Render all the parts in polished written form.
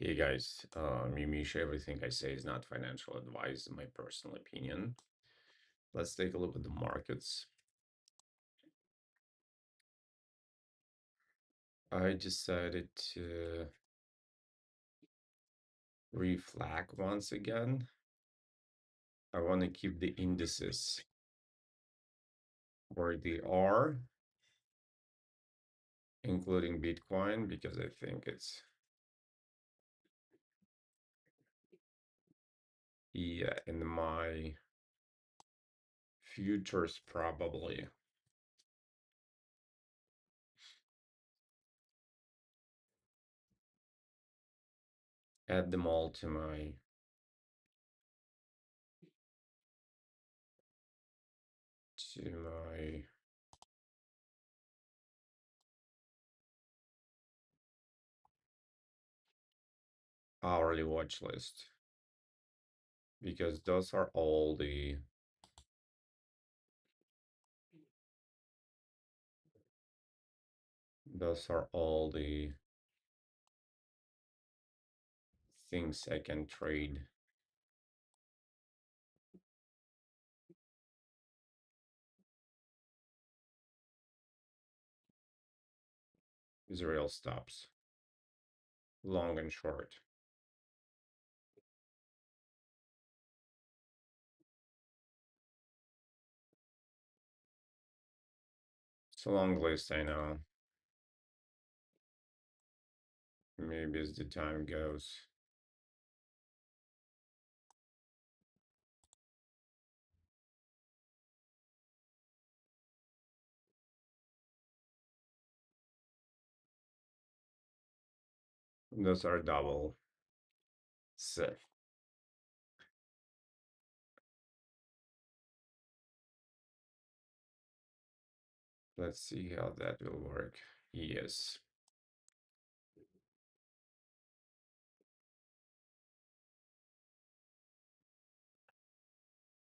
Hey guys, Misha, everything I say is not financial advice, in my personal opinion. Let's take a look at the markets. I decided to reflag once again. I want to keep the indices where they are, including Bitcoin, because I think it's, yeah, in my futures probably. Add them all to my hourly watch list, because those are all the things I can trade. Israel stops, long and short. It's a long list, I know. Maybe as the time goes. Those are double. So let's see how that will work. Yes.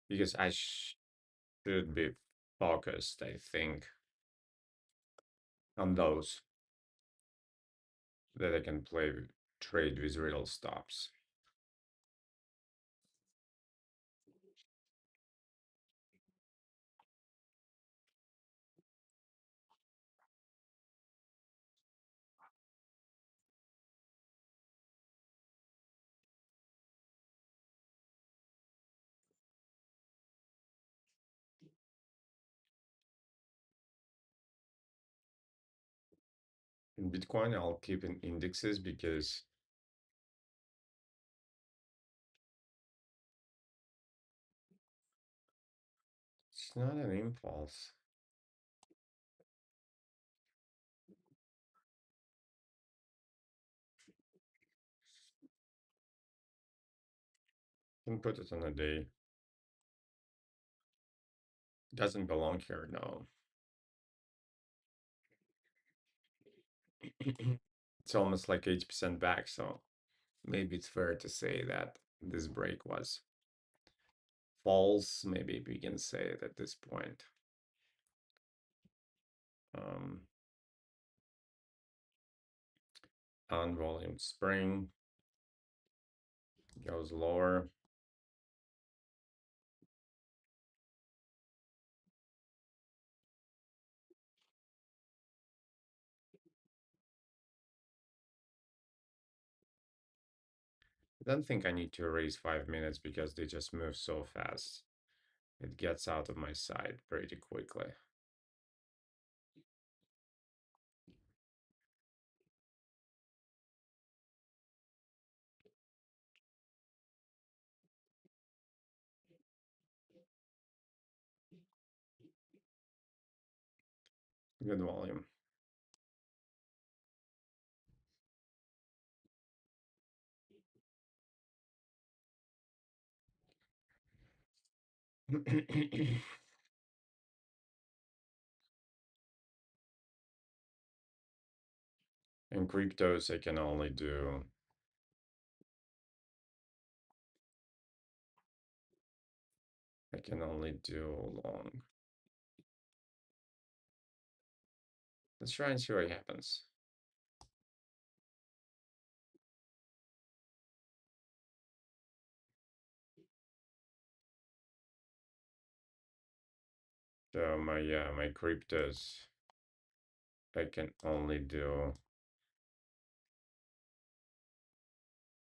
Because I should be focused, I think, on those that I can trade with real stops. In Bitcoin, I'll keep in indexes because it's not an impulse. You can put it on a day. Doesn't belong here, no. It's almost like 80% back, so maybe it's fair to say that this break was false. Maybe we can say it at this point. Um, Unvolumed spring goes lower. I don't think I need to erase 5 minutes because they just move so fast. It gets out of my sight pretty quickly. Good volume. In cryptos, I can only do long. Let's try and see what happens. So my cryptos, I can only do.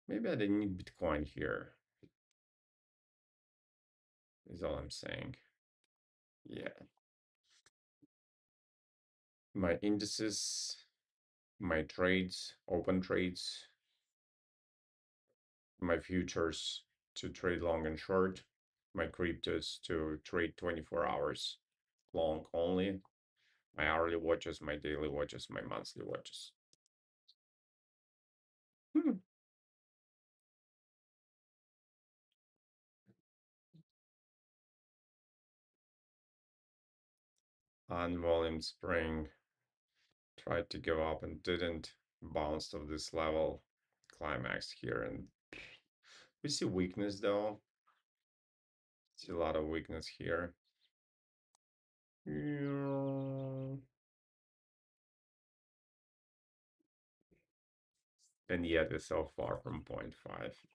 Maybe I didn't need Bitcoin here. Is all I'm saying. Yeah. My indices, my trades, open trades, my futures to trade long and short, my cryptos to trade 24 hours long only, my hourly watches, my daily watches, my monthly watches. Hmm. On volume spring, tried to go up and didn't, bounced off this level, climax here, and we see weakness though. See a lot of weakness here. And yet we're so far from 0.5.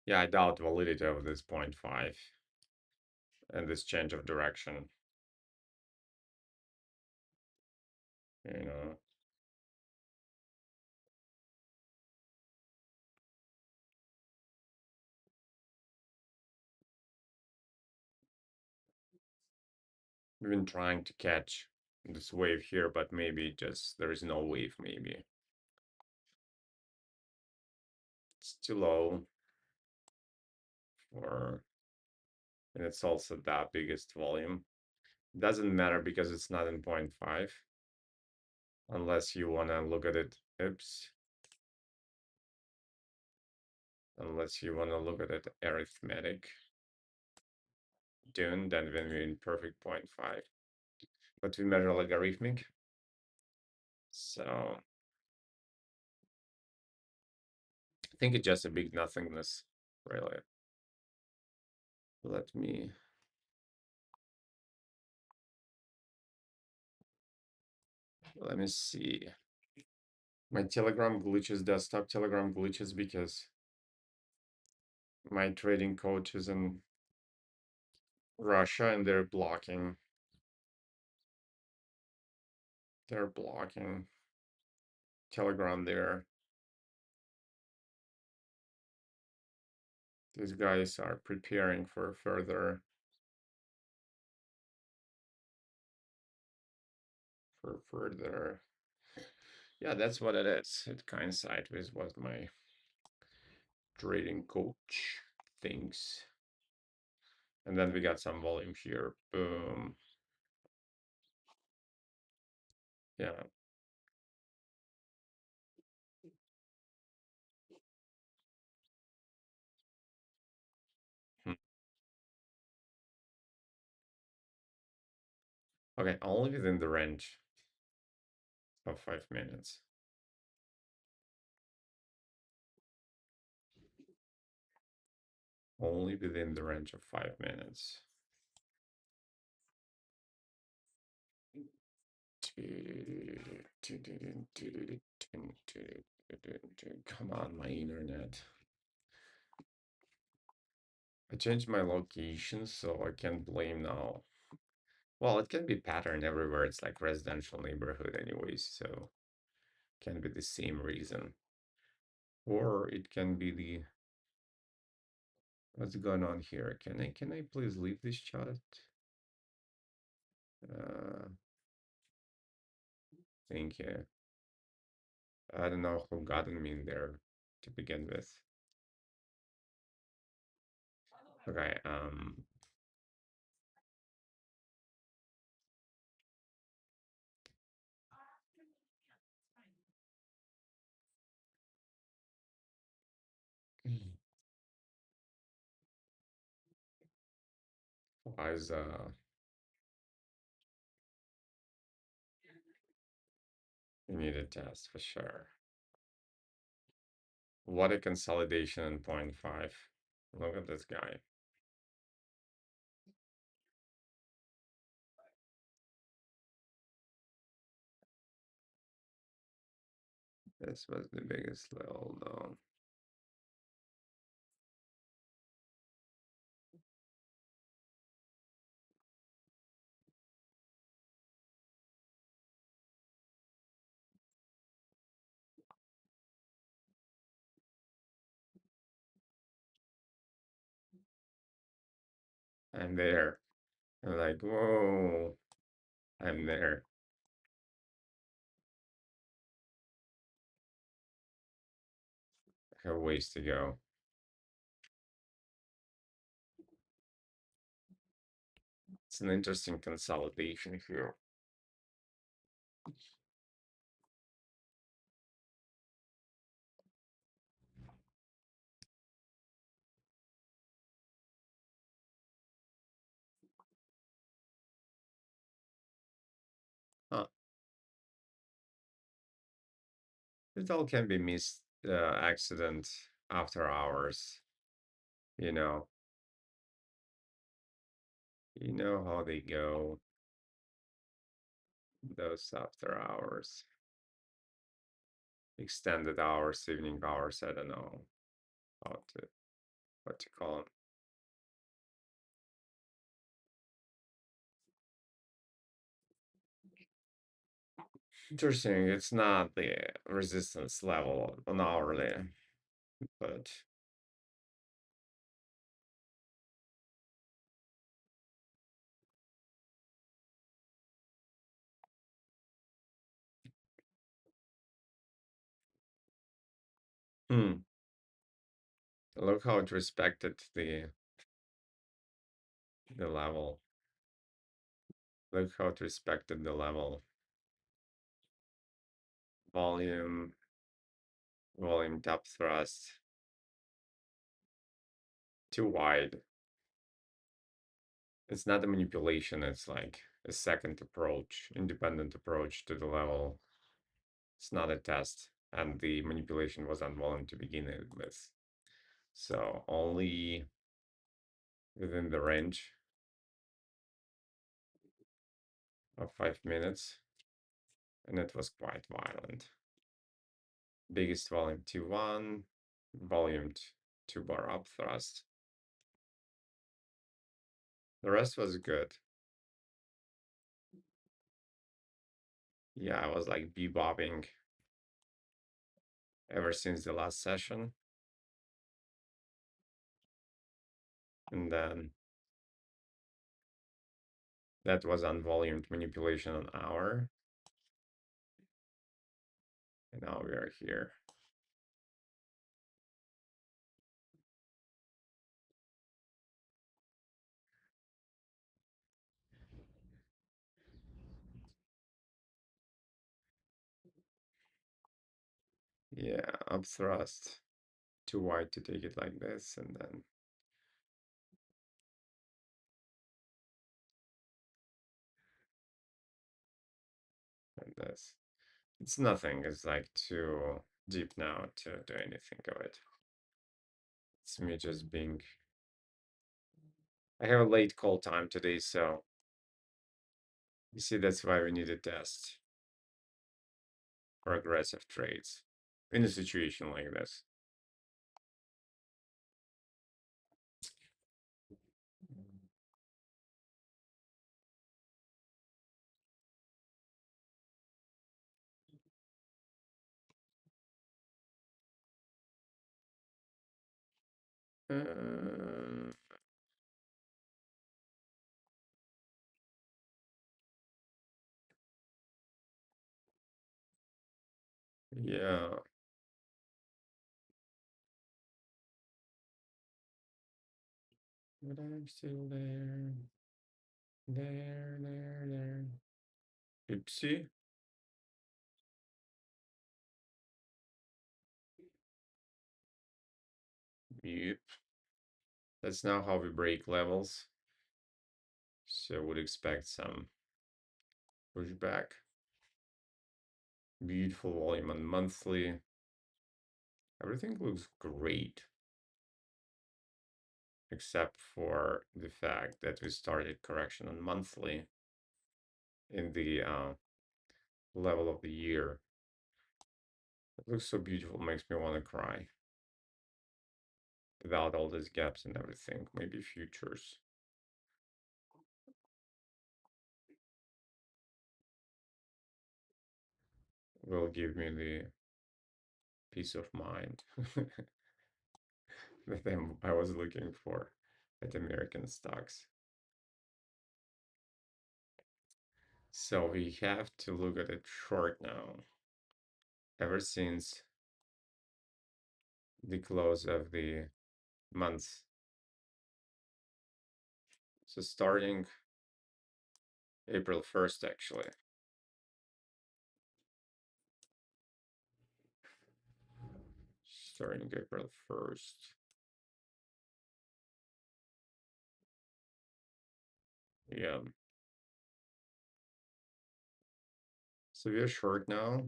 Yeah, I doubt validity of this 0.5 and this change of direction. You know, we've been trying to catch this wave here, but maybe just there is no wave, maybe. It's too low for, and it's also that biggest volume. Doesn't matter because it's not in 0.5, unless you want to look at it. Oops. Unless you want to look at it arithmetic. Then when we're in perfect 0.5. But we measure logarithmic. So I think it's just a big nothingness, really. Let me see. My Telegram glitches, desktop Telegram glitches because my trading coach is in Russia and they're blocking Telegram there. These guys are preparing for further. Yeah, that's what it is. It coincides with what my trading coach thinks. And then we got some volume here. Boom. Yeah. Hmm. Okay, only within the range of 5 minutes. Only within the range of 5 minutes. Come on, my internet. I changed my location, so I can't blame now. Well, it can be pattern everywhere. It's like residential neighborhood anyways, so can be the same reason. Or it can be the what's going on here? Can I please leave this chat? Uh thank you. I don't know who got me in there to begin with. Okay, why is you need a test for sure. What a consolidation in 0.5. Look at this guy. This was the biggest level though. I'm there. I'm like, whoa, I'm there. I have ways to go. It's an interesting consolidation here. Huh. It all can be missed accident after hours. You know, you know how they go, those after hours, extended hours, evening hours. I don't know how to what to call them. Interesting. It's not the resistance level on hourly, but hmm, look how it respected the level. Look how it respected the level. Volume, volume depth thrust. Too wide. It's not a manipulation, it's like a second approach, independent approach to the level. It's not a test. And the manipulation was on volume to begin with. So only within the range of 5 minutes. And it was quite violent. Biggest volume T1, volume 2 bar up thrust. The rest was good. Yeah, I was like bebopping ever since the last session. And then that was unvolumed manipulation an hour. And now we are here. Yeah, up thrust. Too wide to take it like this, and then like this. It's nothing. It's like too deep now to do anything of it. It's me just being. I have a late call time today, so you see that's why we need a test for aggressive trades in a situation like this. Uh, yeah. But I'm still there. There. Oopsie. Yep. That's now how we break levels. So would expect some pushback. Beautiful volume on monthly. Everything looks great. Except for the fact that we started correction on monthly in the level of the year. It looks so beautiful, makes me want to cry. Without all these gaps and everything, maybe futures will give me the peace of mind that I was looking for at American stocks. So we have to look at it short now. Ever since the close of the month. So starting April 1st, actually. Starting April 1st. Yeah. So we're short now.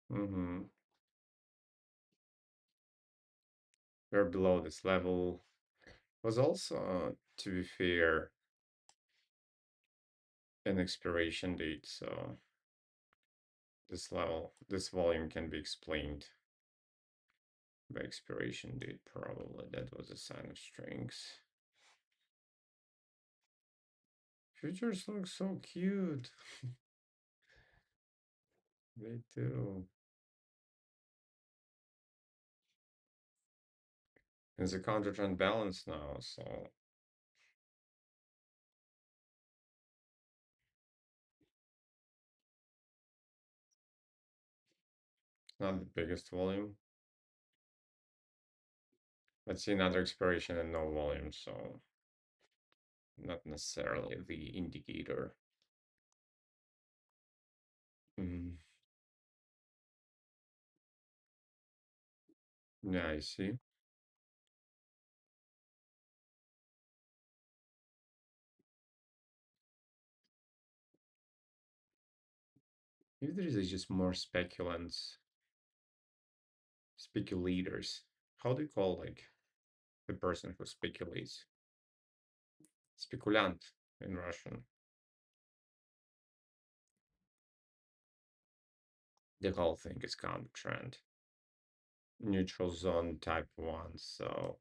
Mm-hmm. We're below this level. Was also, to be fair, an expiration date, so this volume can be explained by expiration date, probably. That was a sign of strength. Futures look so cute. They do. It's a counter trend balance now, so it's not the biggest volume. Let's see another expiration and no volume, so not necessarily the indicator. Mm. Yeah, I see. Maybe there is just more speculators. How do you call like the person who speculates? Spekulant in Russian. The whole thing is counter trend. Neutral zone type 1, so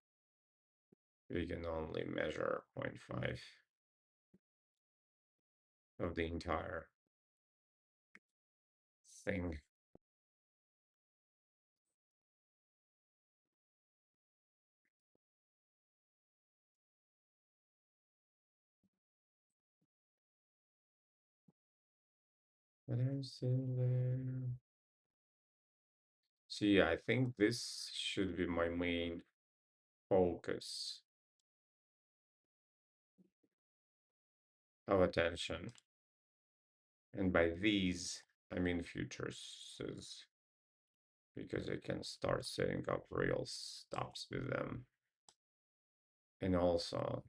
we can only measure 0.5 of the entire thing. But I'm still there. So yeah, I think this should be my main focus of attention. And by these, I mean futures, because I can start setting up real stops with them. And also,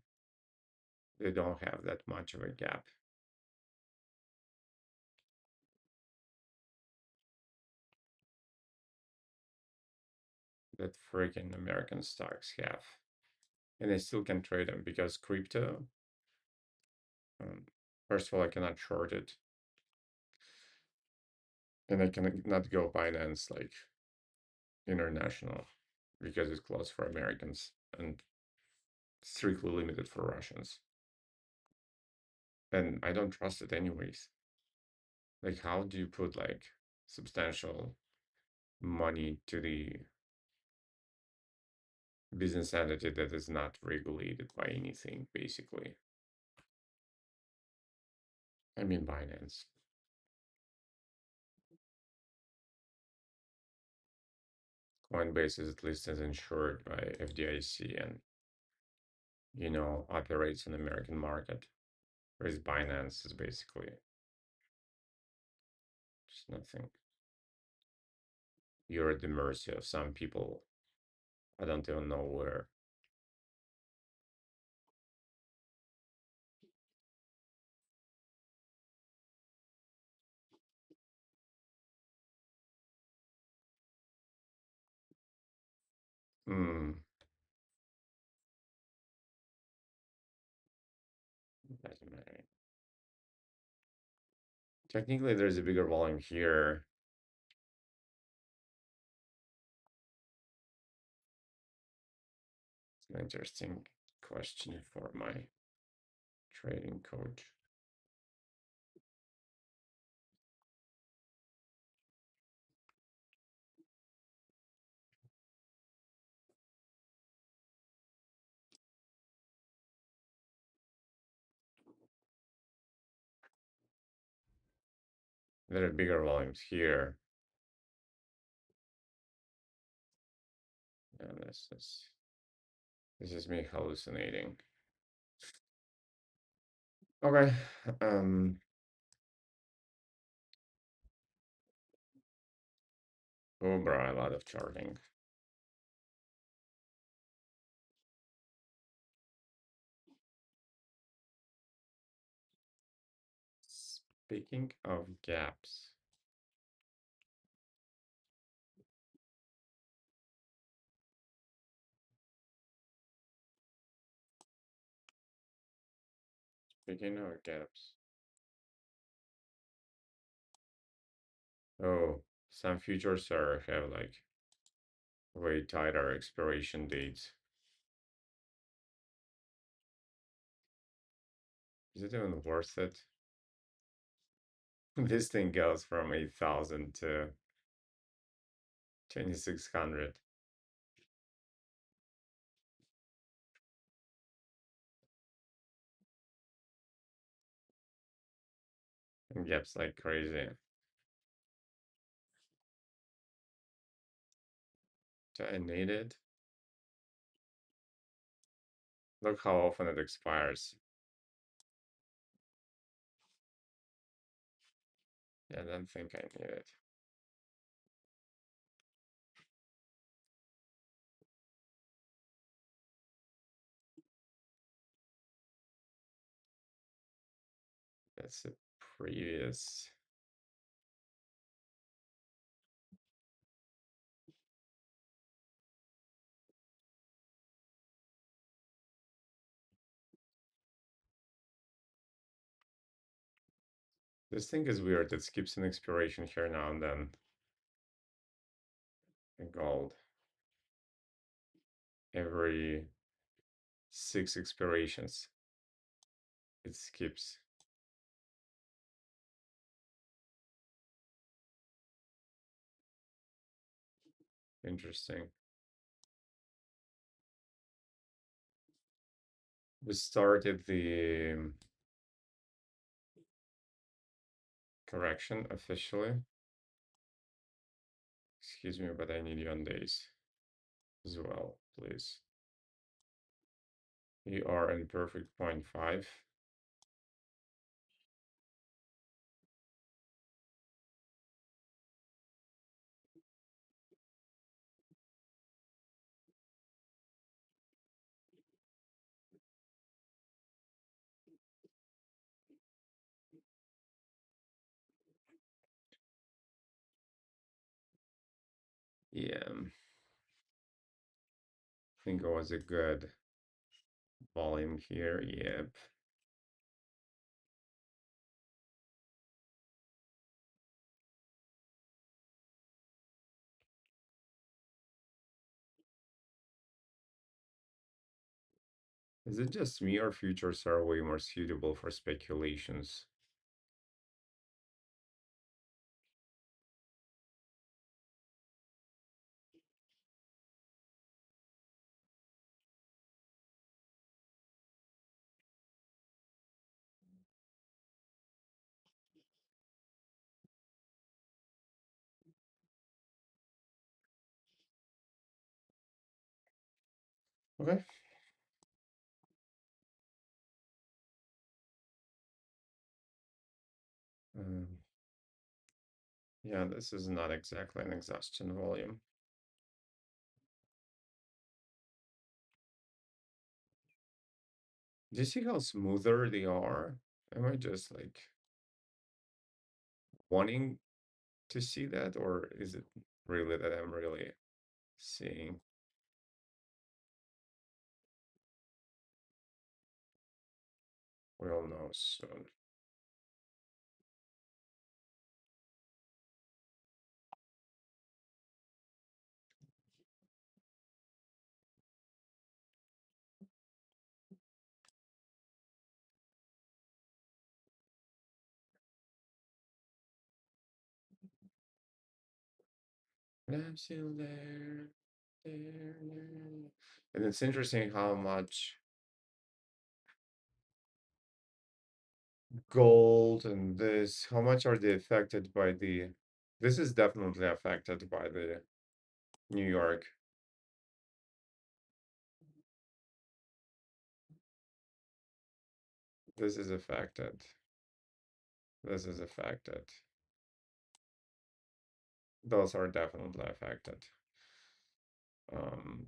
they don't have that much of a gap. That freaking American stocks have. And I still can trade them because crypto, um, first of all, I cannot short it. And I cannot go Binance like international because it's closed for Americans and strictly limited for Russians. And I don't trust it anyways. Like, how do you put like substantial money to the business entity that is not regulated by anything, basically? I mean, Binance. Coinbase is at least as insured by FDIC and, operates in the American market. Whereas Binance is basically just nothing. You're at the mercy of some people. I don't even know where. Hmm. Doesn't matter. Technically, there's a bigger volume here. It's an interesting question for my trading coach. There are bigger volumes here. And this is me hallucinating. Okay. Oh, bro, a lot of charting. Speaking of gaps, speaking of gaps. Oh, some futures are have like way tighter expiration dates. Is it even worth it? This thing goes from 8,000 to 2,600. And gaps like crazy. Detonated. Look how often it expires. Yeah, I don't think I need it. That's the previous. This thing is weird. It skips an expiration here now and then. And gold. Every 6 expirations, it skips. Interesting. We started the correction officially. Excuse me, but I need you on days as well, please. You are in perfect 0.5. Yeah, I think it was a good volume here. Yep. Is it just me or futures are way more suitable for speculations? Okay. Um, yeah, this is not exactly an exhaustion volume. Do you see how smoother they are? Am I just like wanting to see that, or is it really that I'm really seeing? We'll know soon. But I'm still there, there. And it's interesting how much gold and this, how much are they affected by the, this is definitely affected by the New York. This is affected. This is affected. Those are definitely affected. Um,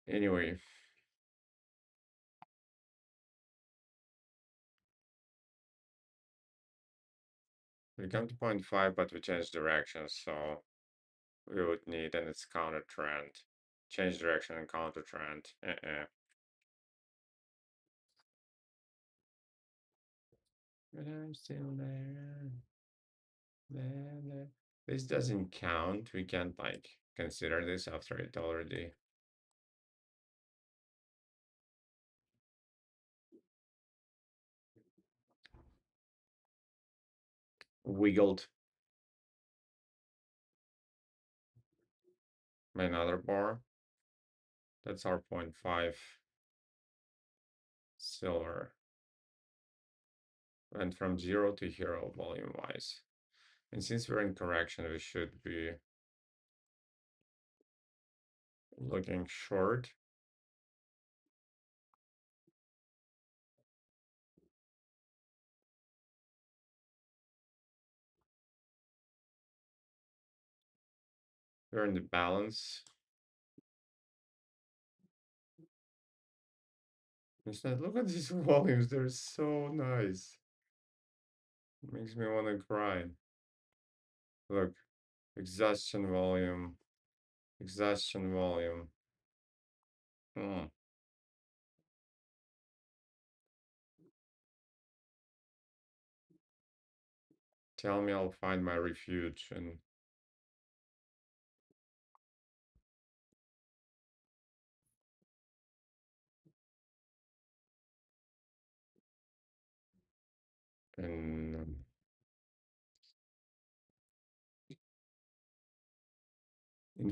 anyway, we come to point five, but we change direction, so we would need, and it's counter trend. Change direction and counter trend. But I'm still there, there. This doesn't count. We can't like consider this after it already wiggled by another bar. That's our point five silver. Went from 0 to hero volume wise. And since we're in correction, we should be looking short. We're in the balance. Instead, look at these volumes, they're so nice. Makes me want to cry. Look, exhaustion volume, exhaustion volume. Hmm. Tell me I'll find my refuge in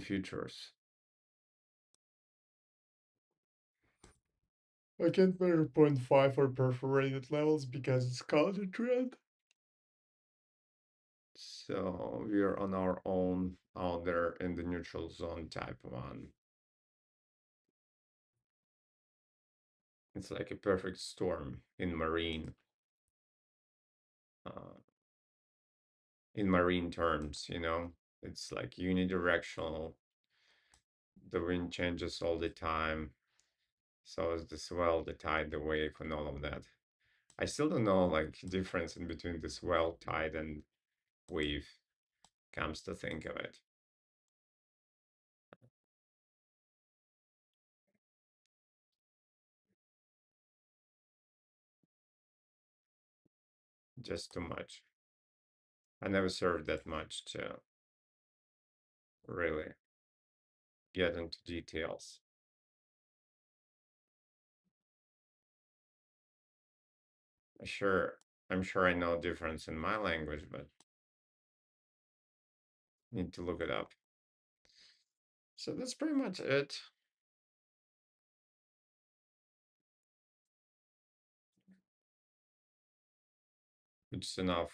futures. I can't measure point five for perforated levels because it's counter trend. So we're on our own out there in the neutral zone type one. It's like a perfect storm uh, in marine terms, you know. It's like unidirectional. The wind changes all the time. So is the swell, the tide, the wave, and all of that. I still don't know like difference in between the swell, tide, and wave. Comes to think of it. Just too much. I never served that much to really get into details. Sure, I'm sure I know difference in my language, but need to look it up. So that's pretty much it. It's enough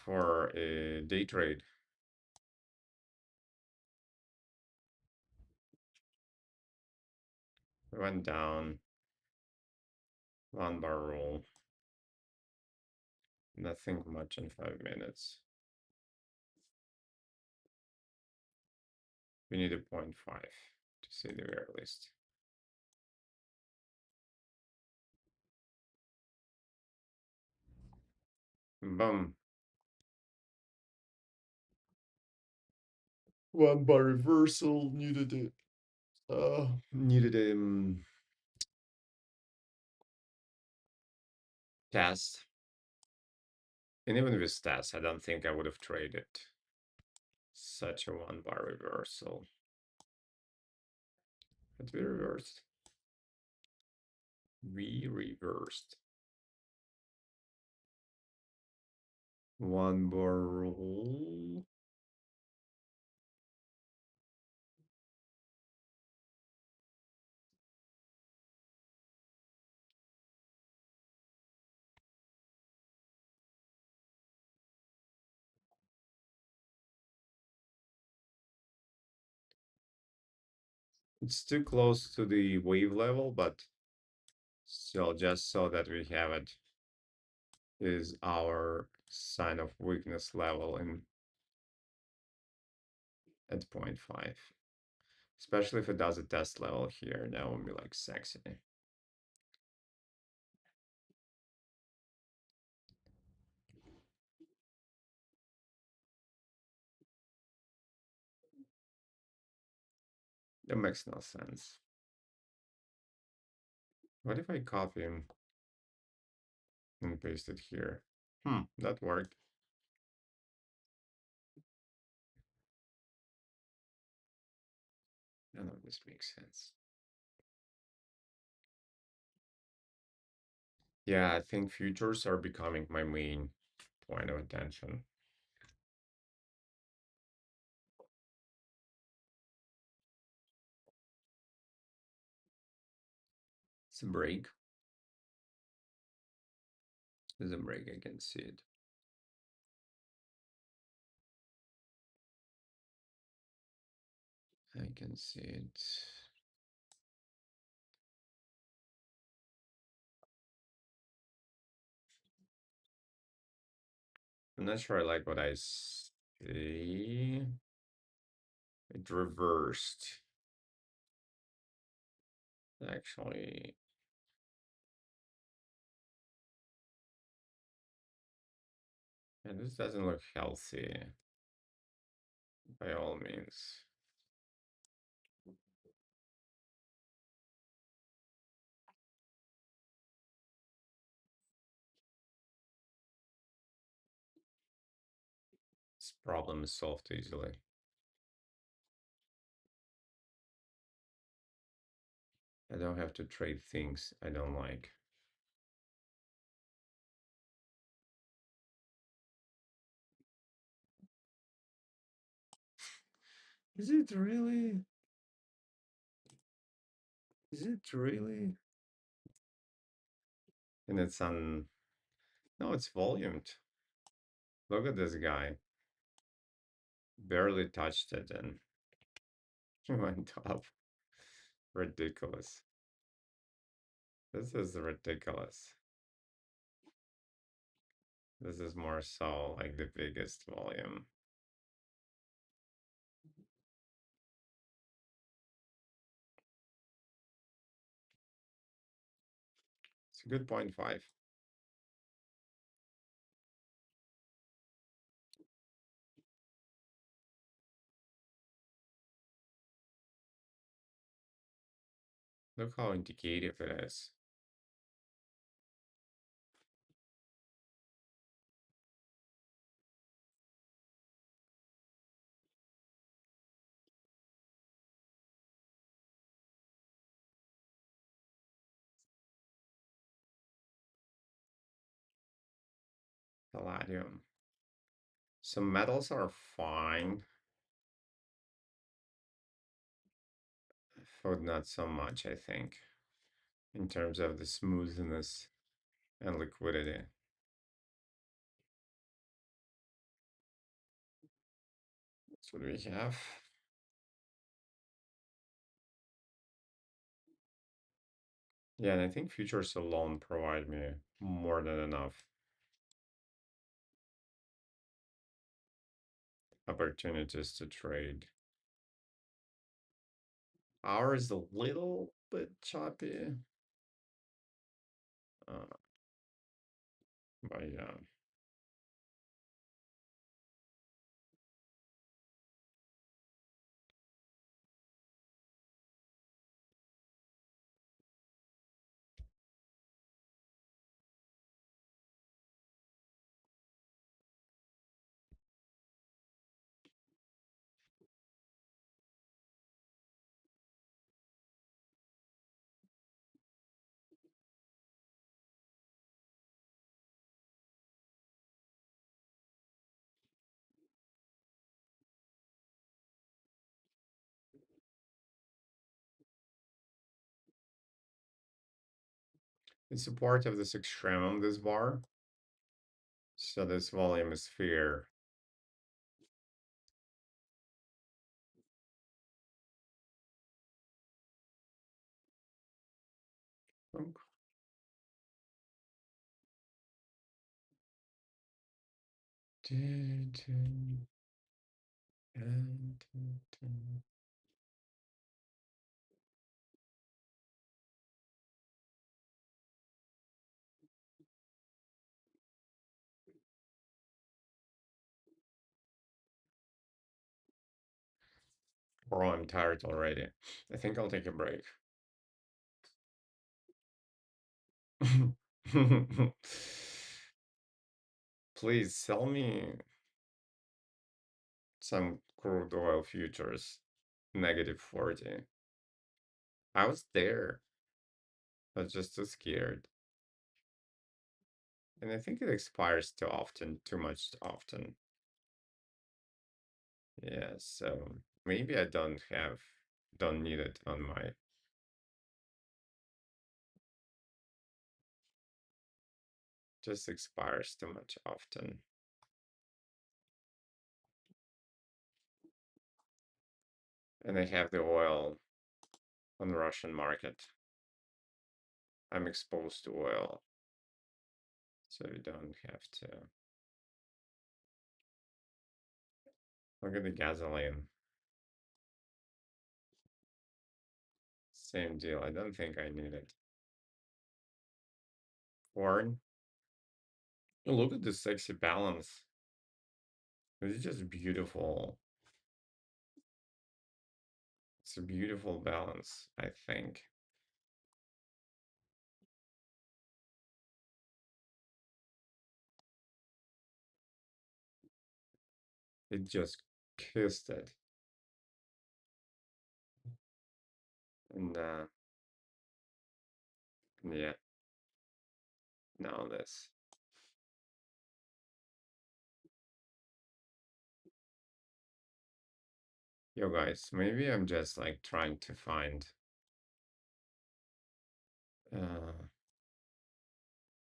for a day trade. Went down, one bar roll. Nothing much in 5 minutes. We need a 0.5 to see the very least. Boom. One bar reversal needed a test. And even with stats, I don't think I would have traded such a one bar reversal. But we reversed. We reversed. One bar roll. It's too close to the wave level, but still, just so that we have it, is our sign of weakness level in at 0.5. Especially if it does a test level here, that would be like sexy. That makes no sense. What if I copy him and paste it here? That worked. None of this makes sense. Yeah, I think futures are becoming my main point of attention. It's a break. There's a break, I can see it. I can see it. I'm not sure I like what I see. It reversed. Actually, and this doesn't look healthy by all means. This problem is solved easily. I don't have to trade things I don't like. Is it really? Is it really? And it's on. No, it's volumed. Look at this guy. Barely touched it and went up. Ridiculous. This is ridiculous. This is more so like the biggest volume. It's a good 0.5. Look how indicative it is. Palladium. Some metals are fine. Food not so much, I think, in terms of the smoothness and liquidity. That's what we have. Yeah, and I think futures alone provide me more than enough opportunities to trade. Hour is a little bit choppy. Uh, but yeah. It's support of this extremum, this bar. So this volume is sphere. Oh, I'm tired already. I think I'll take a break. Please sell me some crude oil futures. -40. I was there. I was just too scared. And I think it expires too often, too much often. Yeah, so maybe I don't need it on my, just expires too much often. And I have the oil on the Russian market. I'm exposed to oil, so you don't have to. Look at the gasoline. Same deal. I don't think I need it. Corn. Oh, look at this sexy balance. It's just beautiful. It's a beautiful balance, I think. It just kissed it. And yeah, now this. Yo guys, maybe I'm just like trying to find uh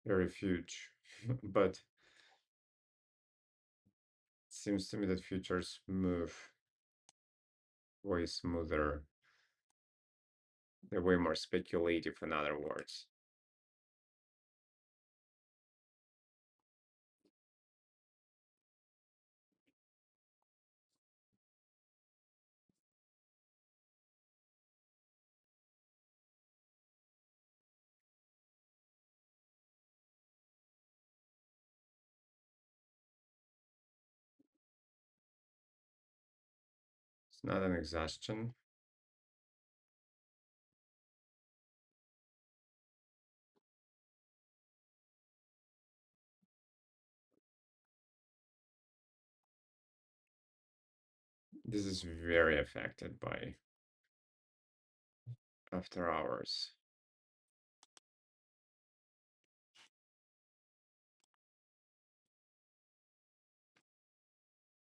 a refuge. But it seems to me that futures move way smoother. They're way more speculative, in other words. It's not an exhaustion. This is very affected by after hours.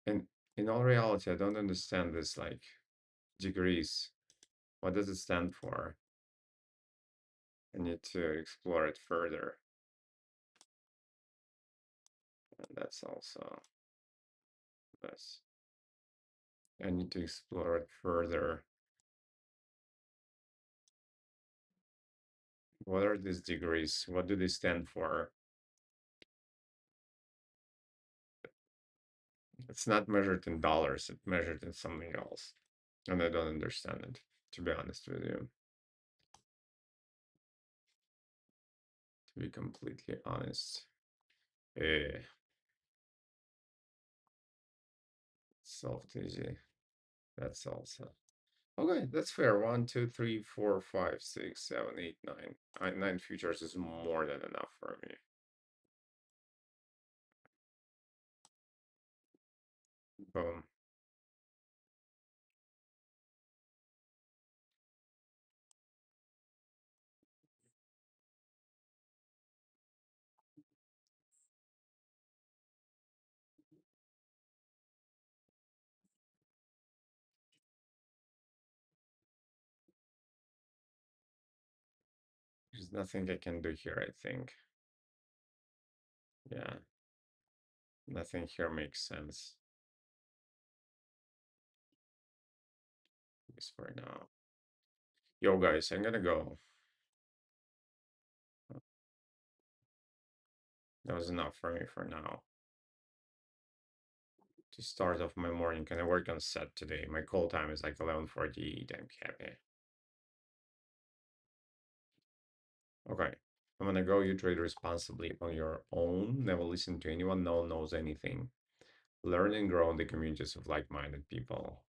And in all reality, I don't understand this like degrees. What does it stand for? I need to explore it further. And that's also this. I need to explore it further. What are these degrees? What do they stand for? It's not measured in dollars, it's measured in something else. And I don't understand it, to be honest with you. To be completely honest. Eh, soft easy. That's also. Okay, that's fair. 1, 2, 3, 4, 5, 6, 7, 8, 9. 9 futures is more than enough for me. Boom. There's nothing I can do here, I think. Yeah, nothing here makes sense. At least for now. Yo, guys, I'm gonna go. That was enough for me for now. To start off my morning, can I work on set today? My call time is like 11:48. I'm happy. Okay. I'm gonna go. You trade responsibly on your own. Never listen to anyone. No one knows anything. Learn and grow in the communities of like-minded people.